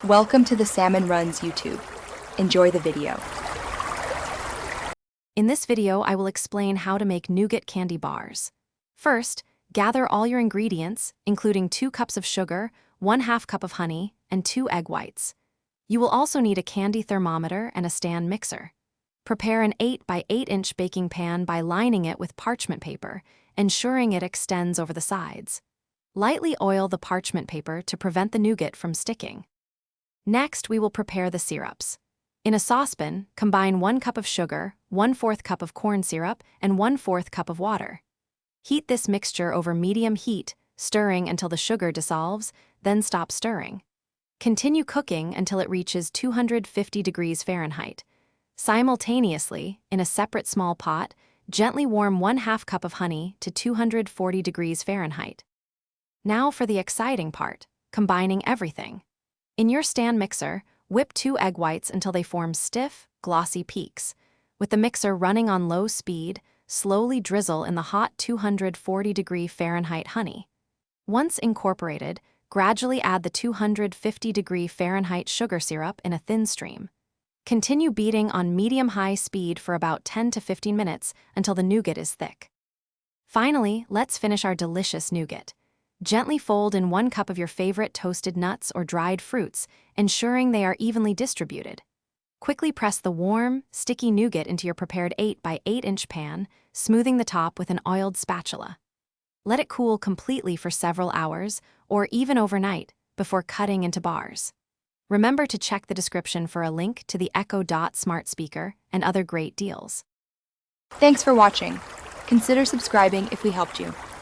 Welcome to the Salmon Runs YouTube. Enjoy the video. In this video, I will explain how to make nougat candy bars. First, gather all your ingredients, including 2 cups of sugar, 1/2 cup of honey, and 2 egg whites. You will also need a candy thermometer and a stand mixer. Prepare an 8 by 8 inch baking pan by lining it with parchment paper, ensuring it extends over the sides. Lightly oil the parchment paper to prevent the nougat from sticking. Next, we will prepare the syrups. In a saucepan, combine 1 cup of sugar, 1/4 cup of corn syrup, and 1/4 cup of water. Heat this mixture over medium heat, stirring until the sugar dissolves, then stop stirring. Continue cooking until it reaches 250 degrees Fahrenheit. Simultaneously, in a separate small pot, gently warm 1/2 cup of honey to 240 degrees Fahrenheit. Now for the exciting part, combining everything. In your stand mixer, whip 2 egg whites until they form stiff, glossy peaks. With the mixer running on low speed, slowly drizzle in the hot 240 degree Fahrenheit honey. Once incorporated, gradually add the 250 degree Fahrenheit sugar syrup in a thin stream. Continue beating on medium-high speed for about 10 to 15 minutes until the nougat is thick. Finally, let's finish our delicious nougat. Gently fold in 1 cup of your favorite toasted nuts or dried fruits, ensuring they are evenly distributed. Quickly press the warm, sticky nougat into your prepared 8 by 8 inch pan, smoothing the top with an oiled spatula. Let it cool completely for several hours, or even overnight, before cutting into bars. Remember to check the description for a link to the Echo Dot smart speaker and other great deals. Thanks for watching. Consider subscribing if we helped you.